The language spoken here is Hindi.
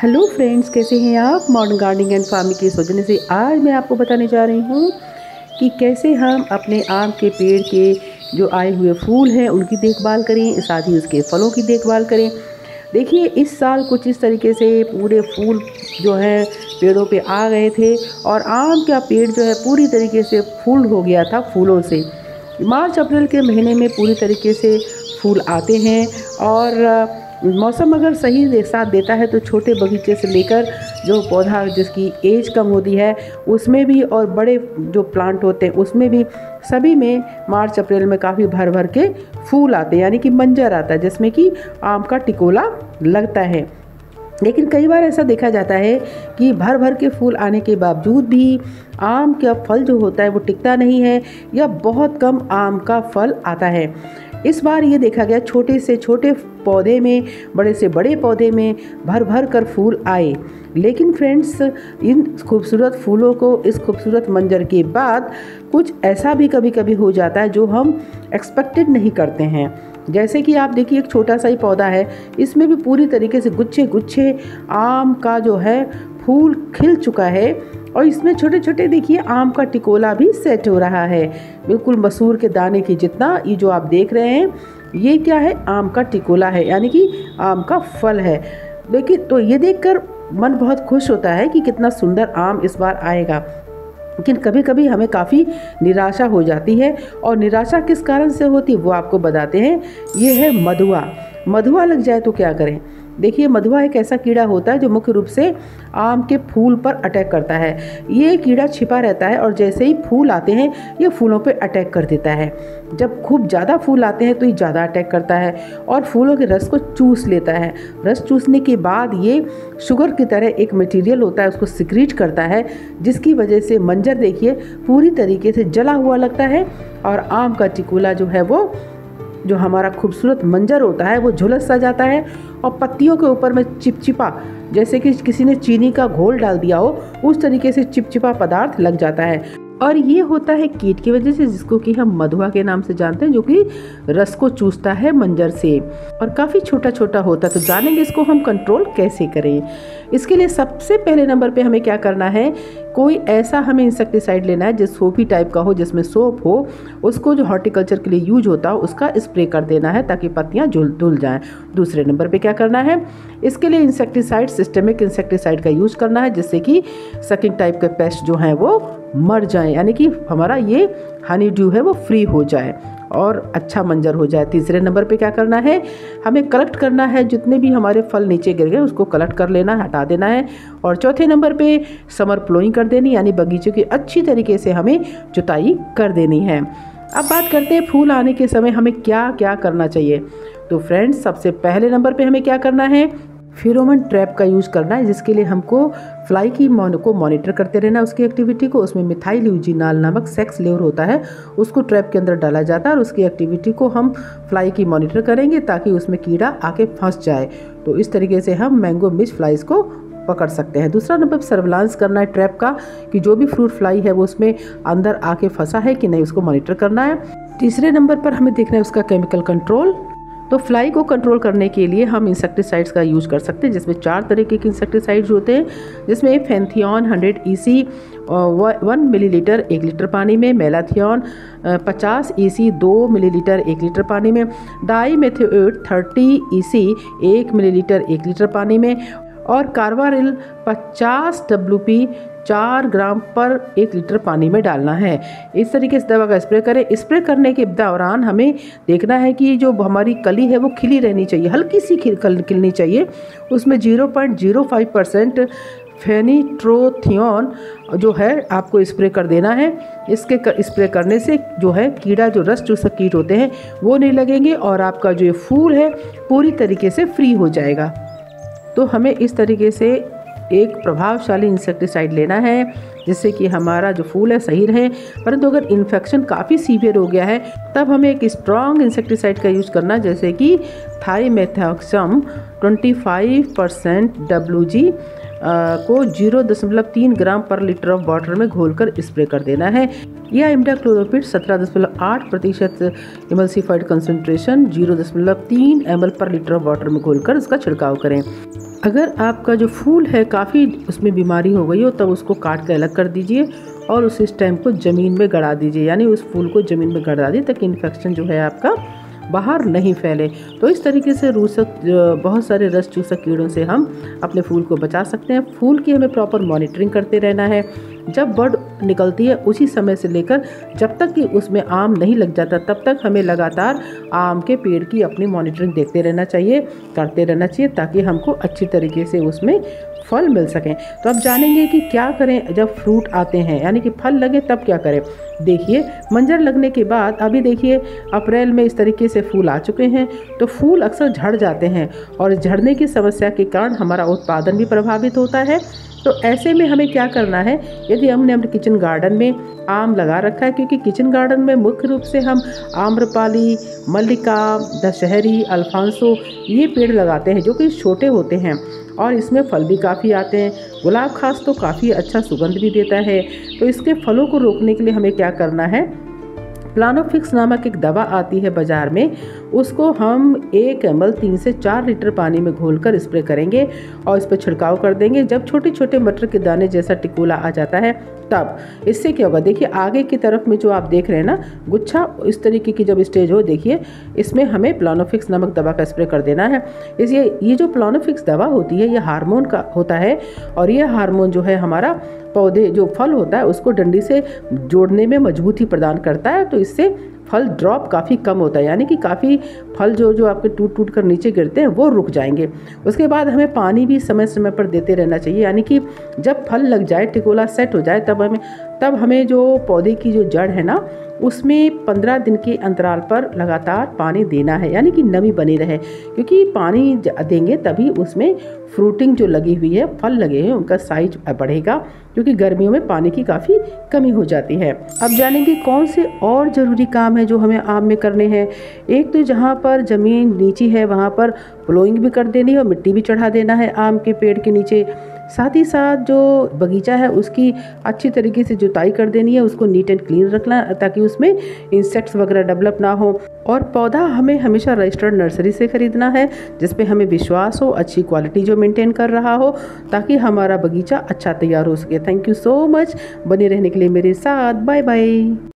हेलो फ्रेंड्स, कैसे हैं आप। मॉडर्न गार्डनिंग एंड फार्मिंग के सौजन्य से आज मैं आपको बताने जा रही हूँ कि कैसे हम अपने आम के पेड़ के जो आए हुए फूल हैं उनकी देखभाल करें, साथ ही उसके फलों की देखभाल करें। देखिए, इस साल कुछ इस तरीके से पूरे फूल जो है पेड़ों पे आ गए थे और आम का पेड़ जो है पूरी तरीके से फूल हो गया था फूलों से। मार्च अप्रैल के महीने में पूरी तरीके से फूल आते हैं और मौसम अगर सही साथ देता है तो छोटे बगीचे से लेकर जो पौधा जिसकी एज कम होती है उसमें भी और बड़े जो प्लांट होते हैं उसमें भी सभी में मार्च अप्रैल में काफ़ी भर भर के फूल आते हैं, यानी कि मंजर आता है जिसमें कि आम का टिकोला लगता है। लेकिन कई बार ऐसा देखा जाता है कि भर भर के फूल आने के बावजूद भी आम का फल जो होता है वो टिकता नहीं है या बहुत कम आम का फल आता है। इस बार ये देखा गया छोटे से छोटे पौधे में, बड़े से बड़े पौधे में भर भर कर फूल आए। लेकिन फ्रेंड्स, इन खूबसूरत फूलों को, इस खूबसूरत मंजर के बाद कुछ ऐसा भी कभी कभी हो जाता है जो हम एक्सपेक्टेड नहीं करते हैं। जैसे कि आप देखिए, एक छोटा सा ही पौधा है, इसमें भी पूरी तरीके से गुच्छे गुच्छे आम का जो है फूल खिल चुका है और इसमें छोटे छोटे देखिए आम का टिकोला भी सेट हो रहा है, बिल्कुल मसूर के दाने की जितना। ये जो आप देख रहे हैं ये क्या है, आम का टिकोला है, यानी कि आम का फल है। लेकिन तो ये देखकर मन बहुत खुश होता है कि कितना सुंदर आम इस बार आएगा। लेकिन कभी कभी हमें काफ़ी निराशा हो जाती है और निराशा किस कारण से होती है वो आपको बताते हैं। ये है मधुआ। मधुआ लग जाए तो क्या करें। देखिए, मधुआ एक ऐसा कीड़ा होता है जो मुख्य रूप से आम के फूल पर अटैक करता है। ये कीड़ा छिपा रहता है और जैसे ही फूल आते हैं ये फूलों पे अटैक कर देता है। जब खूब ज़्यादा फूल आते हैं तो ये ज़्यादा अटैक करता है और फूलों के रस को चूस लेता है। रस चूसने के बाद ये शुगर की तरह एक मटेरियल होता है, उसको सिक्रीट करता है, जिसकी वजह से मंजर देखिए पूरी तरीके से जला हुआ लगता है और आम का टिकोला जो है वो, जो हमारा खूबसूरत मंजर होता है वो झुलस सा जाता है और पत्तियों के ऊपर में चिपचिपा, जैसे कि किसी ने चीनी का घोल डाल दिया हो, उस तरीके से चिपचिपा पदार्थ लग जाता है। और ये होता है कीट की वजह से, जिसको कि हम मधुआ के नाम से जानते हैं, जो कि रस को चूसता है मंजर से और काफ़ी छोटा छोटा होता है। तो जानेंगे इसको हम कंट्रोल कैसे करें। इसके लिए सबसे पहले नंबर पे हमें क्या करना है, कोई ऐसा हमें इंसेक्टिसाइड लेना है जो सोपी टाइप का हो, जिसमें सोप हो, उसको जो हॉर्टिकल्चर के लिए यूज होता हो उसका स्प्रे कर देना है ताकि पत्तियाँ धुल जाएं। दूसरे नंबर पे क्या करना है, इसके लिए इंसेक्टिसाइड, सिस्टेमिक इंसेक्टिसाइड का यूज करना है जिससे कि सकिंग टाइप के पेस्ट जो हैं वो मर जाएं, यानी कि हमारा ये हनी ड्यू है वो फ्री हो जाए और अच्छा मंजर हो जाए। तीसरे नंबर पे क्या करना है, हमें कलेक्ट करना है, जितने भी हमारे फल नीचे गिर गए उसको कलेक्ट कर लेना, हटा देना है। और चौथे नंबर पे समर प्लोइंग कर देनी, यानी बगीचे की अच्छी तरीके से हमें जुताई कर देनी है। अब बात करते हैं फूल आने के समय हमें क्या क्या करना चाहिए। तो फ्रेंड्स, सबसे पहले नंबर पे हमें क्या करना है, फेरोमोन ट्रैप का यूज़ करना है, जिसके लिए हमको फ्लाई की को मॉनिटर करते रहना, उसकी एक्टिविटी को। उसमें मिथाइल यूजिनाल नामक सेक्स लेयर होता है, उसको ट्रैप के अंदर डाला जाता है और उसकी एक्टिविटी को हम फ्लाई की मॉनिटर करेंगे ताकि उसमें कीड़ा आके फंस जाए। तो इस तरीके से हम मैंगो मिच फ्लाइज को पकड़ सकते हैं। दूसरा नंबर सर्विलांस करना है ट्रैप का, कि जो भी फ्रूट फ्लाई है वो उसमें अंदर आके फंसा है कि नहीं, उसको मॉनिटर करना है। तीसरे नंबर पर हमें देखना है उसका केमिकल कंट्रोल। तो फ्लाई को कंट्रोल करने के लिए हम इंसेक्टिसाइड्स का यूज कर सकते हैं, जिसमें 4 तरीके के इंसेक्टिसाइड्स होते हैं, जिसमें फेंथियन 100 EC 1 मिलीलीटर 1 लीटर पानी में, मेलाथियन 50 EC 2 मिलीलीटर 1 लीटर पानी में, डाईमेथोएट 30 EC 1 मिलीलीटर 1 लीटर पानी में और कार्बारिल 50 WP 4 ग्राम पर 1 लीटर पानी में डालना है। इस तरीके से दवा का स्प्रे करें। स्प्रे करने के दौरान हमें देखना है कि जो हमारी कली है वो खिली रहनी चाहिए, हल्की सी खिलनी चाहिए। उसमें 0.05% फेनिट्रोथियन जो है आपको स्प्रे कर देना है। इसके स्प्रे करने से जो है कीड़ा, जो रस चूसक कीट होते हैं वो नहीं लगेंगे और आपका जो ये फूल है पूरी तरीके से फ्री हो जाएगा। तो हमें इस तरीके से एक प्रभावशाली इंसेक्टिसाइड लेना है जिससे कि हमारा जो फूल है सही रहे। परंतु अगर इन्फेक्शन काफ़ी सीवियर हो गया है तब हमें एक स्ट्रॉन्ग इंसेक्टिसाइड का यूज़ करना, जैसे कि थाइमेथाक्सम 25% WG को 0.3 ग्राम पर लीटर ऑफ वाटर में घोलकर स्प्रे कर देना है, या इमिडाक्लोप्रिड 17.8% इमल्सिफाइड कंसंट्रेशन 0.3 ml पर लीटर ऑफ वाटर में घोलकर उसका छिड़काव करें। अगर आपका जो फूल है काफ़ी उसमें बीमारी हो गई हो तब उसको काट के अलग कर दीजिए और उस स्टेम को ज़मीन में गड़ा दीजिए, यानी उस फूल को ज़मीन में गड़ा दीजिए ताकि इन्फेक्शन जो है आपका बाहर नहीं फैले। तो इस तरीके से बहुत सारे रस चूसक कीड़ों से हम अपने फूल को बचा सकते हैं। फूल की हमें प्रॉपर मॉनिटरिंग करते रहना है। जब बड निकलती है उसी समय से लेकर जब तक कि उसमें आम नहीं लग जाता तब तक हमें लगातार आम के पेड़ की अपनी मॉनिटरिंग देखते रहना चाहिए, करते रहना चाहिए, ताकि हमको अच्छी तरीके से उसमें फल मिल सकें। तो अब जानेंगे कि क्या करें जब फ्रूट आते हैं, यानी कि फल लगे तब क्या करें। देखिए, मंजर लगने के बाद अभी देखिए अप्रैल में इस तरीके से फूल आ चुके हैं, तो फूल अक्सर झड़ जाते हैं और झड़ने की समस्या के कारण हमारा उत्पादन भी प्रभावित होता है। तो ऐसे में हमें क्या करना है, यदि हमने अपने किचन गार्डन में आम लगा रखा है, क्योंकि किचन गार्डन में मुख्य रूप से हम आम्रपाली, मल्लिका, दशहरी, अल्फांसो ये पेड़ लगाते हैं जो कि छोटे होते हैं और इसमें फल भी काफ़ी आते हैं। गुलाब खास तो काफ़ी अच्छा सुगंध भी देता है। तो इसके फलों को रोकने के लिए हमें क्या करना है, प्लानोफिक्स नामक एक दवा आती है बाज़ार में, उसको हम 1 ml 3 से 4 लीटर पानी में घोलकर स्प्रे करेंगे और इस पर छिड़काव कर देंगे। जब छोटे छोटे मटर के दाने जैसा टिकोला आ जाता है तब इससे क्या होगा, देखिए आगे की तरफ में जो आप देख रहे हैं ना गुच्छा, इस तरीके की जब स्टेज हो, देखिए इसमें हमें प्लानोफिक्स नामक दवा का स्प्रे कर देना है। इसलिए ये जो प्लानोफिक्स दवा होती है ये हार्मोन का होता है और ये हार्मोन जो है हमारा पौधे जो फल होता है उसको डंडी से जोड़ने में मजबूती प्रदान करता है। तो इससे फल ड्रॉप काफ़ी कम होता है, यानी कि काफ़ी फल जो आपके टूट टूट कर नीचे गिरते हैं वो रुक जाएंगे। उसके बाद हमें पानी भी समय समय पर देते रहना चाहिए, यानी कि जब फल लग जाए, टिकोला सेट हो जाए, तब हमें जो पौधे की जो जड़ है ना उसमें 15 दिन के अंतराल पर लगातार पानी देना है, यानी कि नमी बनी रहे, क्योंकि पानी देंगे तभी उसमें फ्रूटिंग जो लगी हुई है, फल लगे हैं, उनका साइज बढ़ेगा, क्योंकि गर्मियों में पानी की काफ़ी कमी हो जाती है। अब जानेंगे कौन से और ज़रूरी काम है जो हमें आम में करने हैं। एक तो जहाँ पर ज़मीन नीची है वहाँ पर प्लोइंग भी कर देनी है और मिट्टी भी चढ़ा देना है आम के पेड़ के नीचे। साथ ही साथ जो बगीचा है उसकी अच्छी तरीके से जुताई कर देनी है, उसको नीट एंड क्लीन रखना ताकि उसमें इंसेक्ट्स वगैरह डेवलप ना हो। और पौधा हमें हमेशा रजिस्टर्ड नर्सरी से खरीदना है जिस पे हमें विश्वास हो, अच्छी क्वालिटी जो मेंटेन कर रहा हो, ताकि हमारा बगीचा अच्छा तैयार हो सके। थैंक यू सो मच बने रहने के लिए मेरे साथ। Bye bye.